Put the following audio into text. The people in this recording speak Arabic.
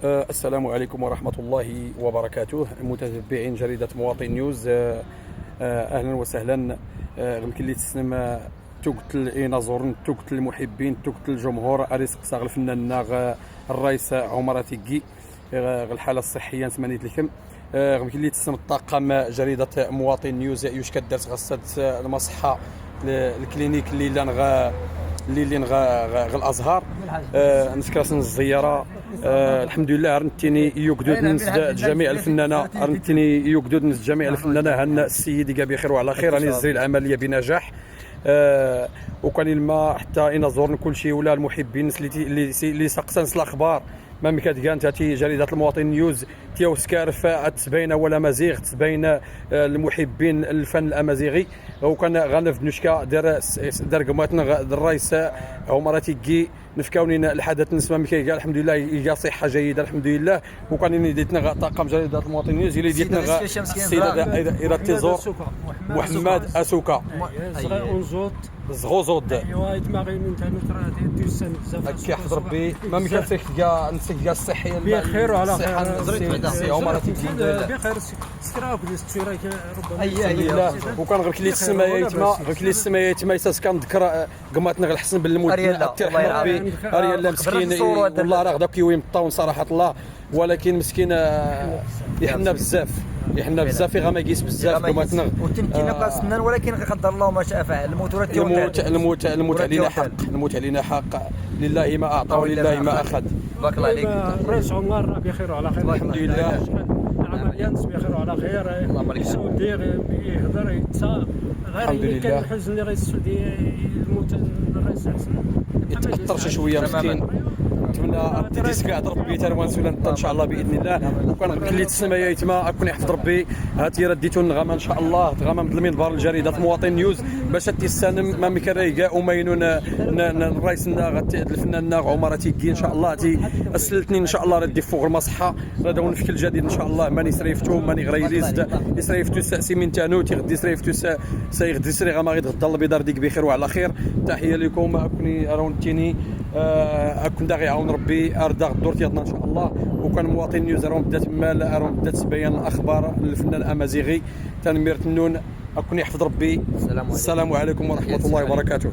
السلام عليكم ورحمة الله وبركاته. متتبعين جريدة مواطن نيوز، أهلا وسهلا. يمكن لي تسلم توقت الإنازورن، توقت المحبين، توقت الجمهور أريسق ساغ الفنان الرئيس عمر تيكي الحالة الصحية نتمنيت لكم. يمكن لي تسلم الطاقم جريدة مواطن نيوز يوش كدرت غسات المصحة الكلينيك اللي نغا الازهار. نشكر الزياره. الحمد لله رنتيني يوكدود نس جميع الفنانه، رنتيني يوكدود نس جميع الفنانه. هنا السيد يلقى بخير وعلى خير، راني نزري العمليه بنجاح. وكان الماء حتى ينظرن كل شيء ولا المحبين اللي سقسنس الاخبار ما كتقان تاتي جريده المواطن نيوز تيو سكارف تبين ولا مزيغ تبين المحبين الفن الامازيغي. وكان غنف نشكا دار قماتنا الرئيس عمر تيكي نفكاوني الحدث نسمع مكي قال الحمد لله يلقى صحه جيده الحمد لله. وكان ديتنا طاقم جريده المواطن نيوز اللي ديتنا السيده ايرا تيزور محمد اسوكا زغوزود. ايوا يتماغي من تانوترا ديال السنه بزاف هكا حفظ ربي ما مكنسك تلقى الصحيه بخير وعلى خير. سي عمر تيكي بخير ستراك ديال التفيرك ربما لا. وكان غير كلي السمايه يتما يساس كنذكر قماتنا غير الحسن بالموت الله يرحم ربي اريال مسكين والله راه غدا كيوي مطاون صراحه الله، ولكن مسكين يحنا بزاف في غا ما يقيس بزاف قماتنا وتمكن نبقى سنان، ولكن قدر الله ما شاء فعل. الموت علينا حق لله ما اعطى ولله ما اخذ. بارك الله عليك. الرئيس عمر بخير وعلى خير الحمد لله. العمليات بخير وعلى خير. اللهم بارك السعودي يهضر يتسا غير كان الحزن اللي السعودي يموت الرئيس يتاثر شويه مسكين. نتمنى تديس كاع ربي تروان سولان ان شاء الله باذن الله. وكان كليت السمايه يتما اكون يحفظ ربي هاتي رديتو النغمه ان شاء الله تغمى من المنبر لجريده مواطن نيوز باش تيسانم ما مكريقا وماينون الرئيس الفنان عمر تيكي ان شاء الله تي اسلتني ان شاء الله ردي فوق المصحه غدا ونفك الجديد ان شاء الله. ماني سريفتو ماني غريلي زد سريفتو ساسي من تانو تيغدي سريفتو سيغدي سري غا ما غيتغدى البيضار ديك بخير وعلى خير. تحيه لكم. اكوني راونتيني اكون داغي يعاون ربي اردا الدور ديالنا ان شاء الله. وكان مواطن نيوز راهم بدات مال راهم بدات تبين الاخبار الفنان الامازيغي تنمير تنون. اكون يحفظ ربي. السلام عليكم ورحمه الله وبركاته.